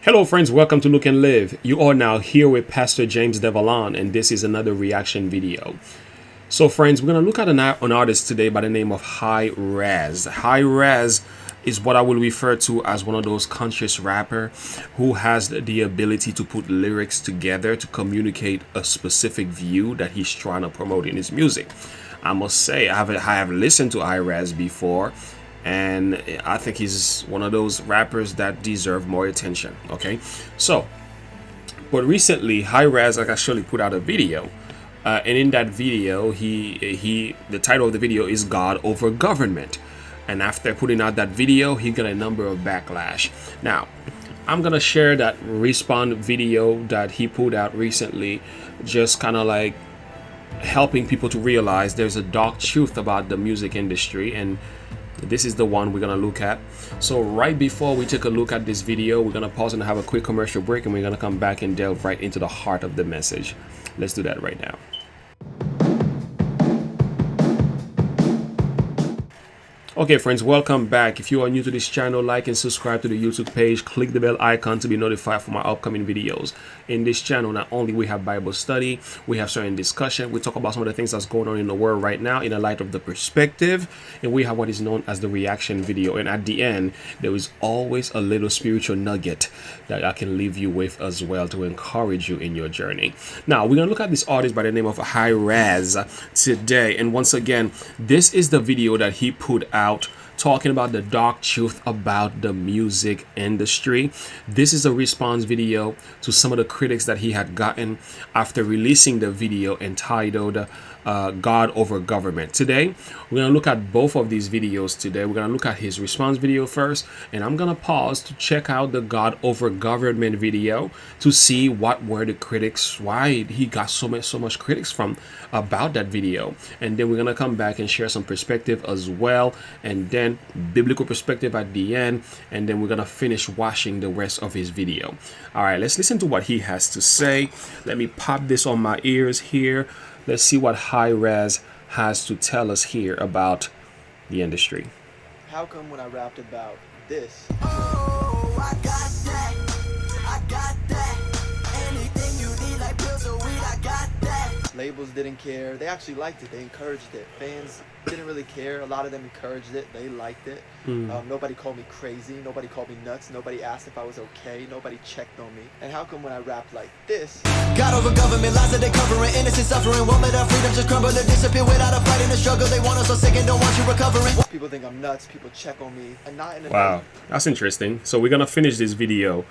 Hello friends, welcome to Look and Live. You are now here with Pastor James Devalon, and this is another reaction video. So friends, we're going to look at an artist today by the name of Hi-Rez. Hi-Rez is what I will refer to as one of those conscious rapper who has the ability to put lyrics together to communicate a specific view that he's trying to promote in his music. I must say, I have listened to Hi-Rez before, and I think he's one of those rappers that deserve more attention. Okay, so but recently Hi-Rez actually put out a video, and in that video the title of the video is God Over Government. And after putting out that video, he got a number of backlash. Now I'm gonna share that Respond video that he put out recently, just kind of like helping people to realize there's a dark truth about the music industry, and this is the one we're gonna look at. So right before we take a look at this video, we're gonna pause and have a quick commercial break, and we're gonna come back and delve right into the heart of the message. Let's do that right now. Okay friends, welcome back. If you are new to this channel, like and subscribe to the YouTube page. Click the bell icon to be notified for my upcoming videos. In this channel, not only we have Bible study, we have certain discussion, we talk about some of the things that's going on in the world right now in the light of the perspective, and we have what is known as the reaction video. And at the end, there is always a little spiritual nugget that I can leave you with as well to encourage you in your journey. Now we're gonna look at this artist by the name of Hi-Rez today, and once again, this is the video that he put out talking about the dark truth about the music industry. This is a response video to some of the critics that he had gotten after releasing the video entitled God Over Government. Today we're going to look at both of these videos. Today we're going to look at his response video first, and I'm going to pause to check out the God Over Government video to see what were the critics, why he got so much critics from about that video. And then we're going to come back and share some perspective as well, and then biblical perspective at the end, and then we're going to finish watching the rest of his video. All right, let's listen to what he has to say. Let me pop this on my ears here. Let's see what Hi-Rez has to tell us here about the industry. How come when I rapped about this, Oh, I got that. I got that. Anything you need, like pills or weed, I got that. labels didn't care? They actually liked it. They encouraged it. Fans didn't really care. A lot of them encouraged it. They liked it. Nobody called me crazy. Nobody called me nuts. Nobody asked if I was okay. Nobody checked on me. And how come when I rapped like this, God over government, lies that they covering, innocent suffering, won't let our freedom just crumble and disappear without a fight in the struggle. They want us so sick and don't want you recovering. people think I'm nuts. People check on me, and not in a Wow, that's interesting. So we're gonna finish this video.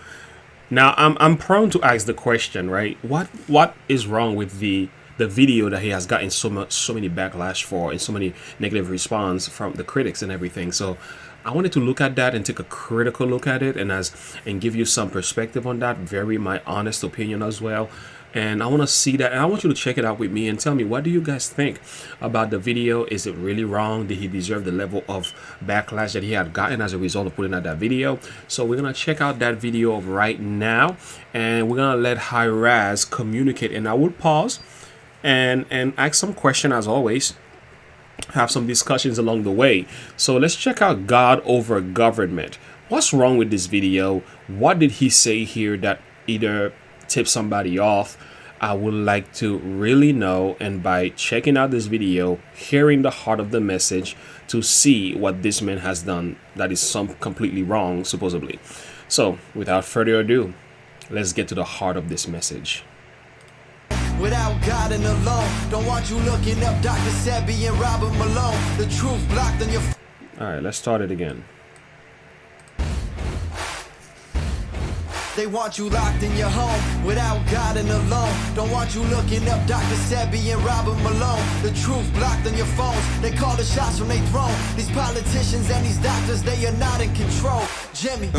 Now I'm prone to ask the question, right? What is wrong with the video that he has gotten so many backlash for, and so many negative response from the critics and everything? So I wanted to look at that and take a critical look at it, and give you some perspective on that, very my honest opinion as well. And I want to see that, and I want you to check it out with me and tell me, what do you guys think about the video? Is it really wrong? Did he deserve the level of backlash that he had gotten as a result of putting out that video? So we're gonna check out that video right now, and we're gonna let Hi-Rez communicate. And I will pause and ask some question as always, have some discussions along the way. So let's check out God Over Government. What's wrong with this video? What did he say here that either tips somebody off? I would like to really know, and by checking out this video, hearing the heart of the message, to see what this man has done that is completely wrong, supposedly. So without further ado, let's get to the heart of this message. Without God and alone, don't want you looking up Dr. Sebi and Robert Malone. The truth blocked on your. All right, let's start it again. They want you locked in your home without God and alone. Don't want you looking up Dr. Sebi and Robert Malone. The truth blocked on your phones. They call the shots from their throne. These politicians and these doctors, they are not in control. Jimmy.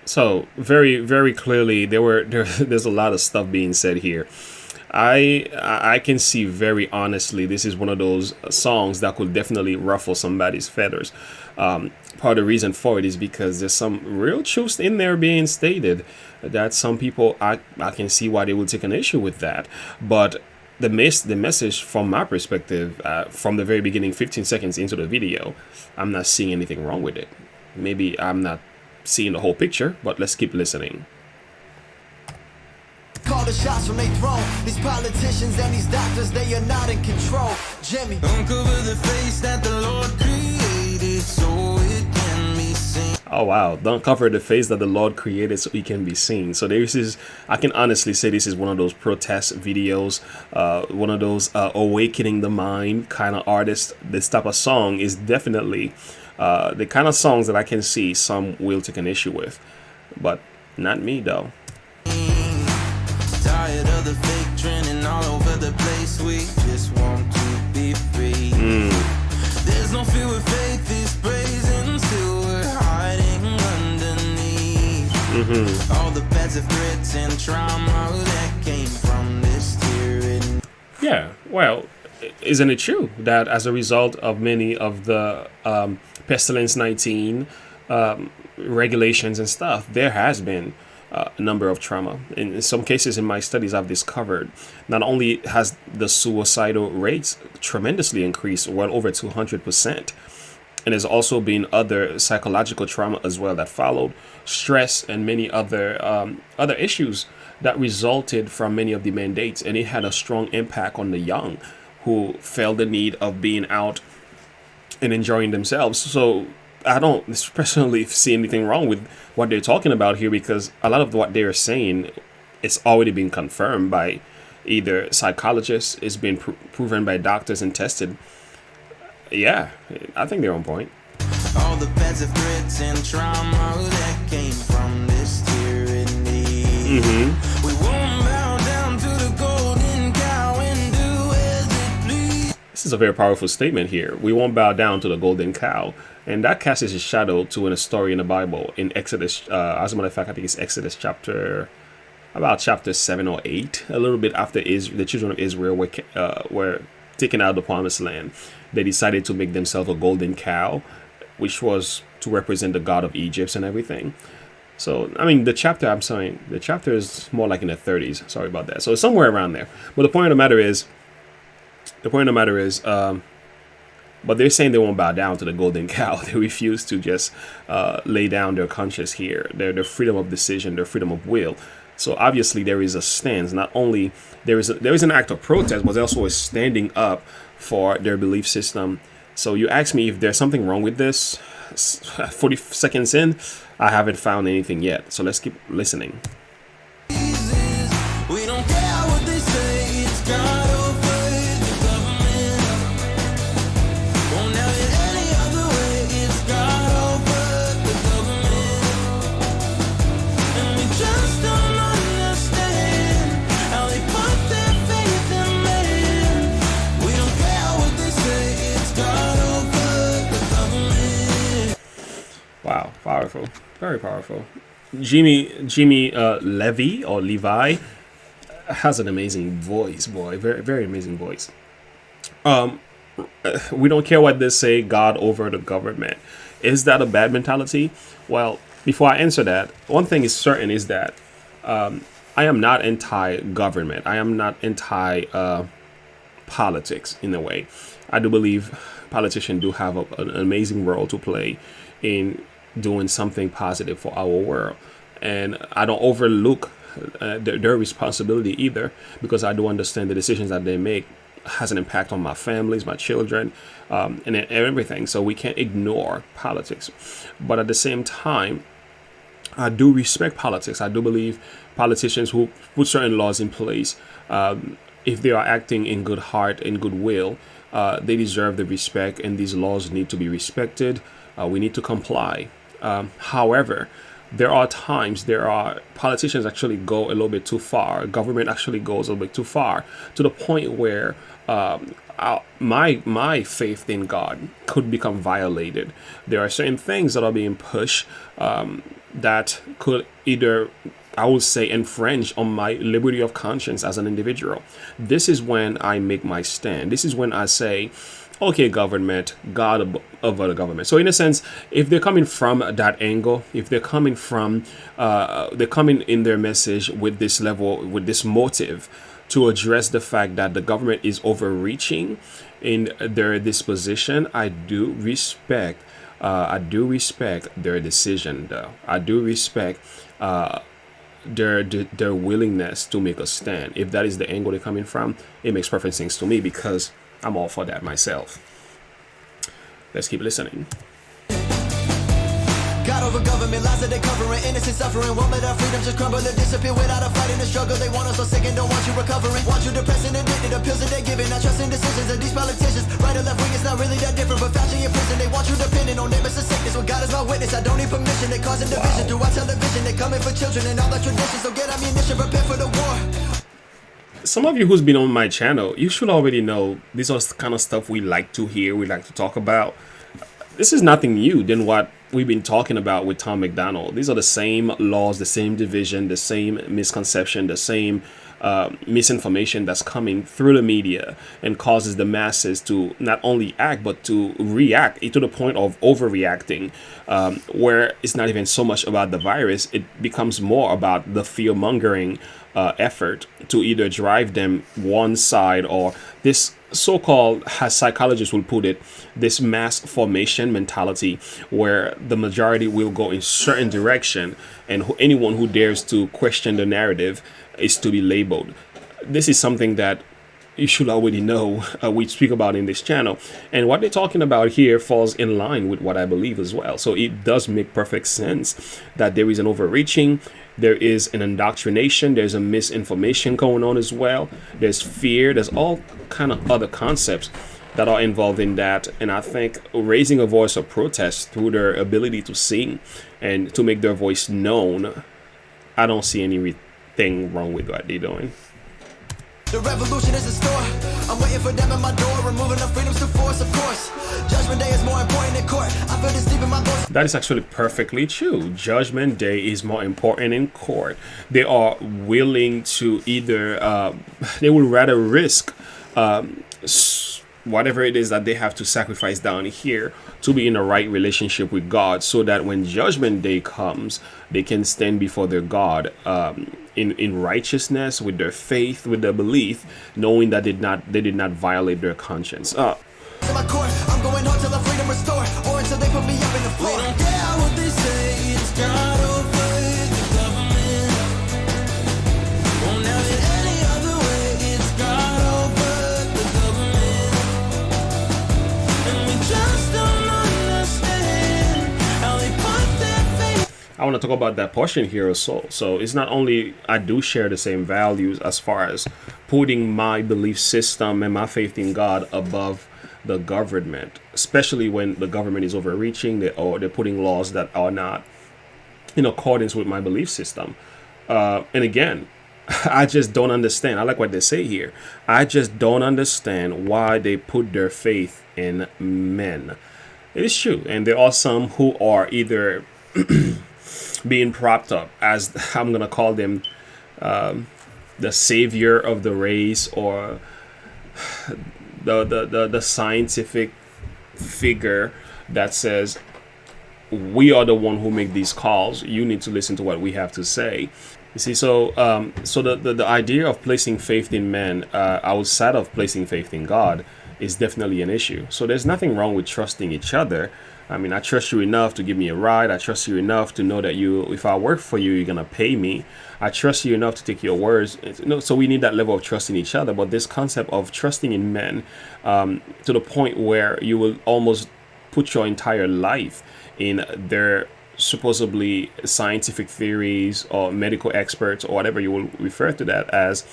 So very clearly there's a lot of stuff being said here. I can see very honestly, this is one of those songs that could definitely ruffle somebody's feathers. Part of the reason for it is because there's some real truths in there being stated that some people, I can see why they would take an issue with that. But the message from my perspective, from the very beginning, 15 seconds into the video, I'm not seeing anything wrong with it. Maybe I'm not seeing the whole picture, but let's keep listening. Call the shots from their throne. These politicians and these doctors, they are not in control. Jimmy, uncover the face that the Lord created so it can be seen. Oh wow, don't cover the face that the Lord created so it can be seen. So this is, I can honestly say this is one of those protest videos, one of those awakening the mind kind of artists. This type of song is definitely the kind of songs that I can see some will take an issue with, but not me though. Tired of the fake trending all over the place. We just want to be free. There's no fear with faith is praising until we're hiding underneath. All the passive threats and trauma that came from this tyranny. Yeah, well, isn't it true that as a result of many of the pestilence 19 regulations and stuff, there has been a number of trauma. In some cases in my studies, I've discovered not only has the suicidal rates tremendously increased, well over 200%, and there's also been other psychological trauma as well that followed, stress and many other issues that resulted from many of the mandates, and it had a strong impact on the young who felt the need of being out and enjoying themselves. So I don't personally see anything wrong with what they're talking about here, because a lot of what they're saying it's already been confirmed by either psychologists, it's been proven by doctors and tested. Yeah, I think they're on point. All the passive threats and trauma that came from this tyranny. We won't bow down to the golden cow and do as it please. This is a very powerful statement here. We won't bow down to the golden cow. And that casts a shadow to a story in the Bible in Exodus. As a matter of fact, I think it's Exodus chapter 7 or 8, a little bit after the children of Israel were taken out of the promised land. They decided to make themselves a golden cow, which was to represent the god of Egypt and everything. So, I mean, the chapter is more like in the 30s. Sorry about that. So it's somewhere around there. But the point of the matter is, but they're saying they won't bow down to the golden cow. They refuse to just lay down their conscience here, their freedom of decision, their freedom of will. So obviously there is a stance. Not only there is an act of protest, but there's also a standing up for their belief system. So you ask me if there's something wrong with this. 40 seconds in, I haven't found anything yet. So let's keep listening. We don't care what they say, it's God over the government. Won't have it any other way, it's God over the government. And we just don't understand how they put their faith in man. We don't care what they say, it's God over the government. Wow, powerful, very powerful. Jimmy Levy or Levi has an amazing voice, boy. Very, very amazing voice. We don't care what they say, God over the government. Is that a bad mentality? Well, before I answer that, one thing is certain is that I am not anti-government. I am not anti-politics in a way. I do believe politicians do have an amazing role to play in doing something positive for our world. And I don't overlook their responsibility either, because I do understand the decisions that they make has an impact on my families, my children, and everything. So we can't ignore politics. But at the same time, I do respect politics. I do believe politicians who put certain laws in place, if they are acting in good heart and goodwill, they deserve the respect, and these laws need to be respected. We need to comply. However, there are politicians actually go a little bit too far. Government actually goes a little bit too far, to the point where my faith in God could become violated. There are certain things that are being pushed that could either, I would say, infringe on my liberty of conscience as an individual. This is when I make my stand. This is when I say, okay, government, God over the government. So in a sense, if they're coming from that angle, if they're coming from, they're coming in their message with this level, with this motive to address the fact that the government is overreaching in their disposition, I do respect I do respect their decision, though. I do respect their willingness to make a stand. If that is the angle they're coming from, it makes perfect sense to me because I'm all for that myself. Let's keep listening. God over government, lies that they covering, innocent suffering, won't let our freedom just crumble and disappear without a fight in the struggle. They want us so sick and don't want you recovering, want you depressed and addicted, the pills that they're giving, not trusting decisions of these politicians. Right or left wing, it's not really that different, but fashion in prison, they want you dependent on them, it's a sickness. Well, God is my witness, I don't need permission, they causing division through our television, they coming for children and all the traditions, so get ammunition, prepare for the war. Some of you who's been on my channel, you should already know these are the kind of stuff we like to hear, we like to talk about. This is nothing new than what we've been talking about with Tom McDonald. These are the same laws, the same division, the same misconception, the same misinformation that's coming through the media and causes the masses to not only act but to react to the point of overreacting, where it's not even so much about the virus. It becomes more about the fear-mongering effort to either drive them one side or this so-called, as psychologists will put it, this mass formation mentality where the majority will go in certain direction and anyone who dares to question the narrative is to be labeled. This is something that you should already know we speak about in this channel, and what they're talking about here falls in line with what I believe as well. So it does make perfect sense that there is an overreaching, there is an indoctrination, there's a misinformation going on as well, there's fear, there's all kind of other concepts that are involved in that. And I think raising a voice of protest through their ability to sing and to make their voice known, I don't see anything wrong with what they're doing. The revolution is in store. I'm waiting for them at my door, removing the freedoms to force, of course. Judgment day is more important in court. I feel this deep in my bones. That is actually perfectly true. Judgment day is more important in court. They are willing to either, they will rather risk whatever it is that they have to sacrifice down here to be in the right relationship with God, so that when judgment day comes, they can stand before their God in righteousness, with their faith, with their belief, knowing that they did not violate their conscience. In my court, I'm going home till the freedom restored, or until they put me up in the floor. We don't care what they say, it's God over the government. Won't have it any other way, it's God over the government. And we just don't understand how they put their faith. I want to talk about that portion here also. So it's not only I do share the same values as far as putting my belief system and my faith in God above the government, especially when the government is overreaching, they're putting laws that are not in accordance with my belief system. And again, I just don't understand. I like what they say here. I just don't understand why they put their faith in men. It is true. And there are some who are either being propped up as, I'm going to call them, the savior of the race, or the scientific figure that says, we are the one who make these calls, you need to listen to what we have to say. You see, so the idea of placing faith in men outside of placing faith in God is definitely an issue. So there's nothing wrong with trusting each other. I mean, I trust you enough to give me a ride. I trust you enough to know that if I work for you, you're going to pay me. I trust you enough to take your words. So we need that level of trust in each other. But this concept of trusting in men to the point where you will almost put your entire life in their supposedly scientific theories or medical experts or whatever you will refer to that as,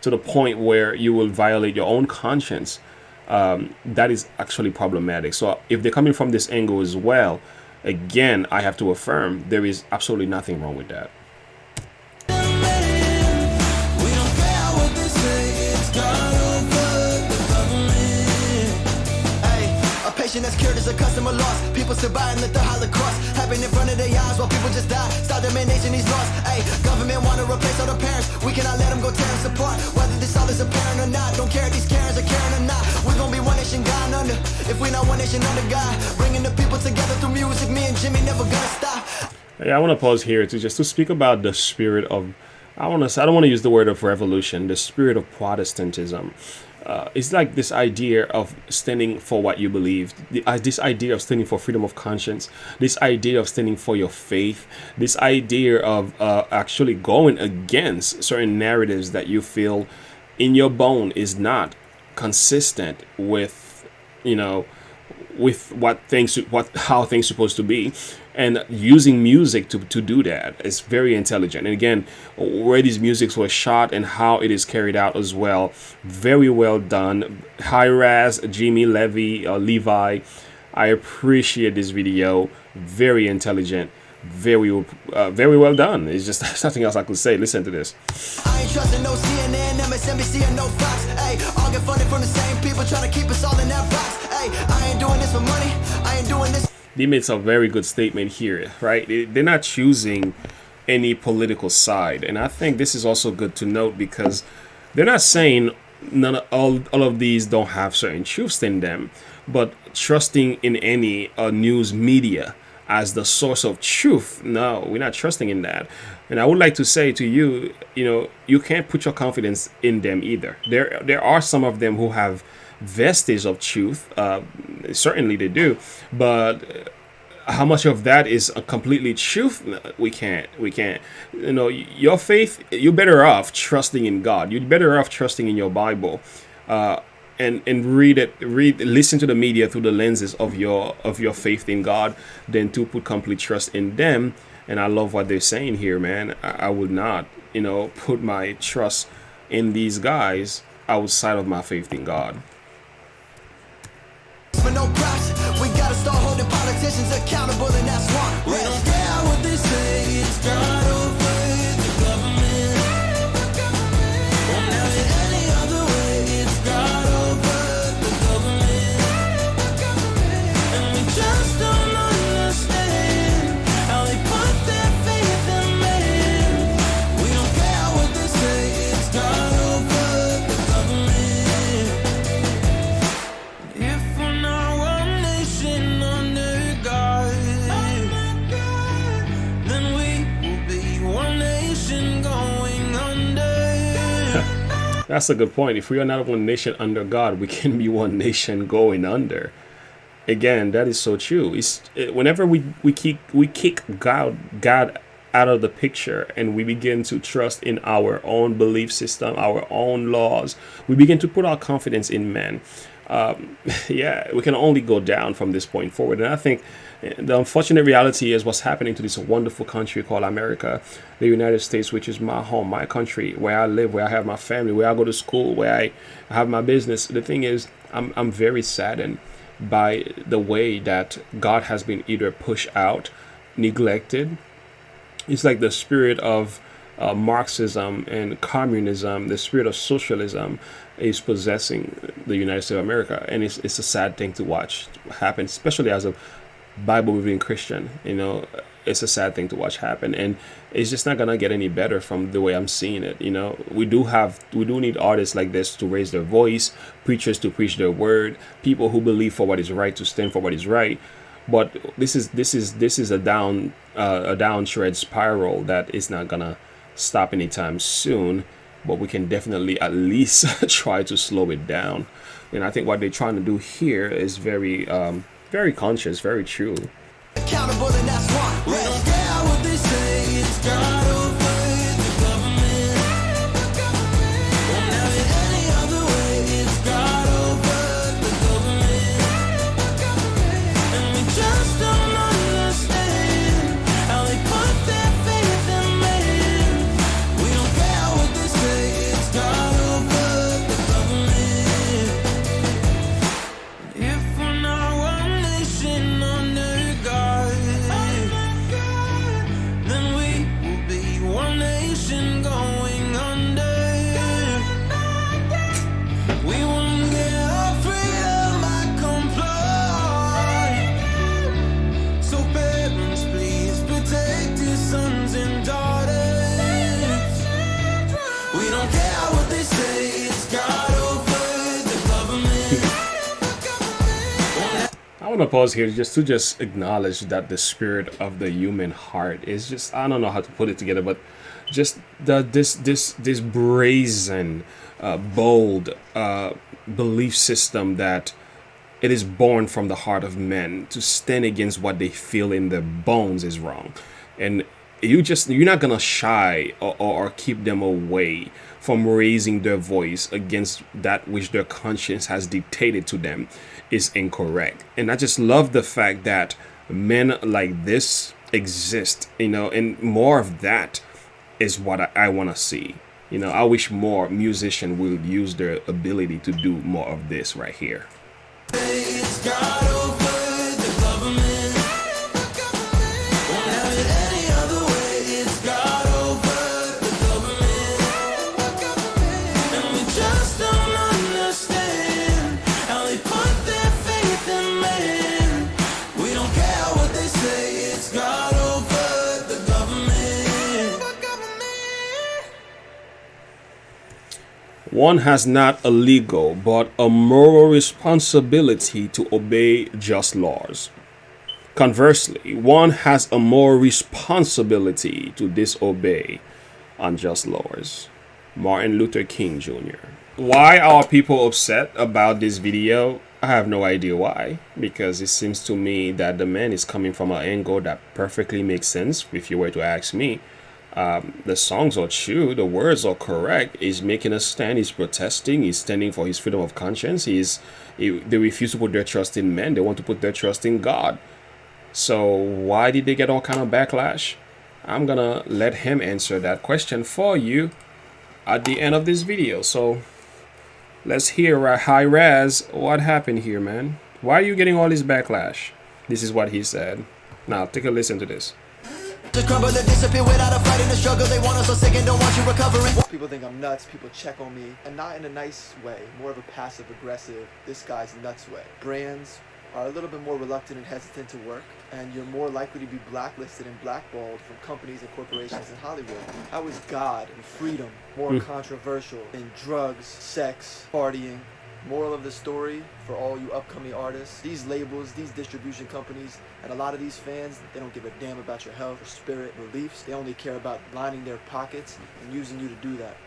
to the point where you will violate your own conscience. That is actually problematic. So if they're coming from this angle as well, again, I have to affirm there is absolutely nothing wrong with that. That's cured as a customer loss. People survive and let the Holocaust happen in front of their eyes while people just die. Stop domination, these laws. Hey, government want to replace all the parents. We cannot let them go tear us apart. Whether this all is apparent or not, don't care if these Karens are caring or not. We're gonna be one nation, God under. If we not one nation under God, bringing the people together through music. Me and Jimmy never gonna stop. Yeah, I want to pause here to speak about the spirit of, I don't want to use the word of revolution, the spirit of Protestantism. it's like this idea of standing for what you believe, this idea of standing for freedom of conscience, this idea of standing for your faith, this idea of actually going against certain narratives that you feel in your bone is not consistent with, you know, with what how things supposed to be, and using music to do that is very intelligent. And again, where these musics were shot and how it is carried out as well, very well done. Hi-Rez, Jimmy, Levy, Levi, I appreciate this video. Very intelligent, very well done. It's just there's nothing else I could say. Listen to this. I ain't trusting no CNN, MSNBC, and no Fox. Hey, all get funded from the same people trying to keep us all in that box. Hey, I ain't doing this for money. I ain't doing this. They made a very good statement here, right? They're not choosing any political side, and I think this is also good to note because they're not saying all of these don't have certain truths in them, but trusting in any news media as the source of truth. No, we're not trusting in that. And I would like to say to you, you know, you can't put your confidence in them either. There are some of them who have vestige of truth. Certainly they do, but how much of that is a completely truth? We can't. You know, your faith, you're better off trusting in God. You're better off trusting in your Bible. And listen to the media through the lenses of your faith in God, than to put complete trust in them. And I love what they're saying here, man. I would not, you know, put my trust in these guys outside of my faith in God. For no props, we gotta start holding politicians accountable, and that's one. We don't care what they say, it's God over the government. Won't have it any other way, it's God over the government. And we just don't understand how they put their faith in man. We don't care what they say, it's God over the government. If we're not one nation under God, then we will be one nation going under. That's a good point. If we are not one nation under God, we can be one nation going under. Again, that is so true. Whenever we kick God out of the picture and we begin to trust in our own belief system, our own laws, we begin to put our confidence in man. Yeah, we can only go down from this point forward. And I think the unfortunate reality is what's happening to this wonderful country called America, the United States, which is my home, my country, where I live, where I have my family, where I go to school, where I have my business. The thing is, I'm very saddened by the way that God has been either pushed out, neglected. It's like the spirit of Marxism and communism, the spirit of socialism is possessing the United States of America. And it's a sad thing to watch happen, especially as a Bible-believing Christian. You know, it's a sad thing to watch happen. And it's just not going to get any better from the way I'm seeing it. You know, we do need artists like this to raise their voice, preachers to preach their word, people who believe for what is right to stand for what is right. But this is a downward spiral that is not gonna stop anytime soon. But we can definitely at least try to slow it down. And I think what they're trying to do here is very conscious, very true. Accountable, and that's one. We don't care what they say, it's God over the government. Won't have it any other way, it's God over the government. And we just don't understand how they put their faith in man. We don't care what they say, it's God over the government. If we're not one nation under God, then we will be want to pause here just to acknowledge that the spirit of the human heart is just, I don't know how to put it together, but just this brazen, bold belief system that it is born from the heart of men to stand against what they feel in their bones is wrong. And you're not gonna shy or keep them away from raising their voice against that which their conscience has dictated to them is incorrect. And I just love the fact that men like this exist, and more of that is what I want to see. I wish more musicians will use their ability to do more of this right here. It's God over the government. Won't have it any other way. It's God over the government. And we just don't understand how they put their faith in man. We don't care what they say. It's God over the government. One has not a legal but a moral responsibility to obey just laws. Conversely, one has a moral responsibility to disobey unjust laws. Martin Luther King Jr. Why are people upset about this video? I have no idea why, because it seems to me that the man is coming from an angle that perfectly makes sense if you were to ask me. The songs are true, the words are correct. He's making a stand, he's protesting, he's standing for his freedom of conscience. They refuse to put their trust in men, they want to put their trust in God. So why did they get all kind of backlash? I'm gonna let him answer that question for you at the end of this video. So let's hear Hi-Rez, what happened here, man? Why are you getting all this backlash? This is what he said. Now take a listen to this. To crumble and disappear without a fight in the struggle. They want us so sick and don't want you recovering. People think I'm nuts, people check on me, and not in a nice way, more of a passive aggressive, this guy's nuts way. Brands are a little bit more reluctant and hesitant to work, and you're more likely to be blacklisted and blackballed from companies and corporations in Hollywood. How is God and freedom more controversial than drugs, sex, partying? Moral of the story for all you upcoming artists, these labels, these distribution companies, and a lot of these fans, they don't give a damn about your health or spirit beliefs. They only care about lining their pockets and using you to do that.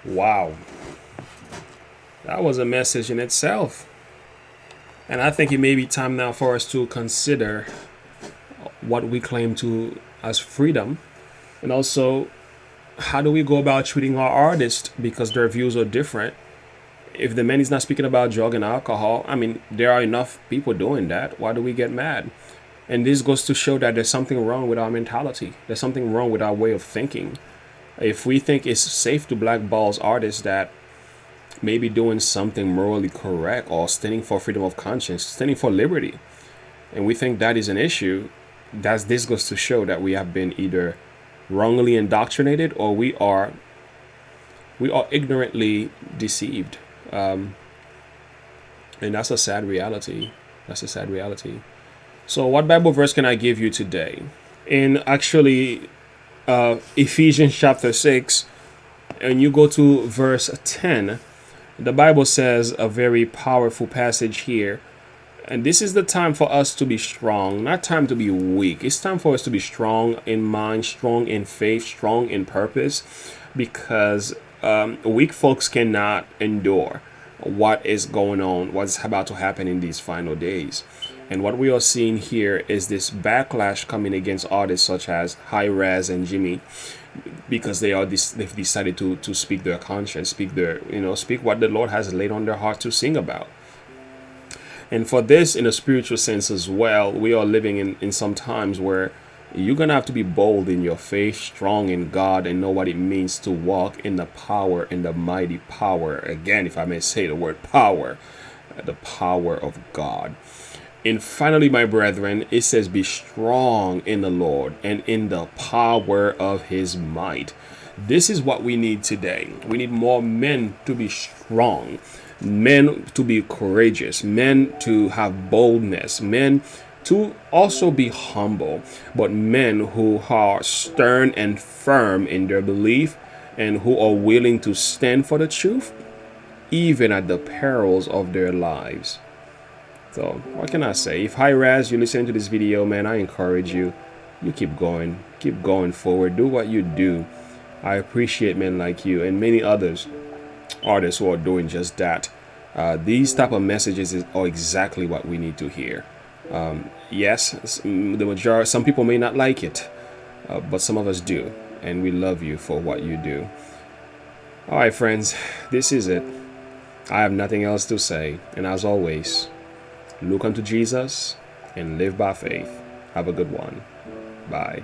Wow. That was a message in itself. And I think it may be time now for us to consider what we claim to as freedom, and also how do we go about treating our artists because their views are different. If the man is not speaking about drug and alcohol, I mean, there are enough people doing that. Why do we get mad? And this goes to show that there's something wrong with our mentality. There's something wrong with our way of thinking. If we think it's safe to blackball artists that may be doing something morally correct or standing for freedom of conscience, standing for liberty, and we think that is an issue, this goes to show that we have been either wrongly indoctrinated or we are ignorantly deceived. And that's a sad reality. That's a sad reality. So what Bible verse can I give you today? In actually Ephesians chapter 6, and you go to verse 10, the Bible says a very powerful passage here. And this is the time for us to be strong, not time to be weak. It's time for us to be strong in mind, strong in faith, strong in purpose, because weak folks cannot endure what is going on, what's about to happen in these final days. And what we are seeing here is this backlash coming against artists such as Hi-Rez and Jimmy, because they've decided to speak their conscience, speak what the Lord has laid on their heart to sing about. And for this, in a spiritual sense as well, we are living in some times where you're going to have to be bold in your faith, strong in God, and know what it means to walk in the power, in the mighty power. Again, if I may say the word power, the power of God. And finally, my brethren, it says, be strong in the Lord and in the power of his might. This is what we need today. We need more men to be strong, men to be courageous, men to have boldness, men to also be humble, but men who are stern and firm in their belief and who are willing to stand for the truth, even at the perils of their lives. So what can I say? If Hi-Rez, you listen to this video, man, I encourage you. You keep going forward. Do what you do. I appreciate men like you and many others artists who are doing just that. These type of messages are exactly what we need to hear. Yes, the majority, some people may not like it, but some of us do, and we love you for what you do. All right, friends, this is it. I have nothing else to say, and as always, look unto Jesus and live by faith. Have a good one. Bye.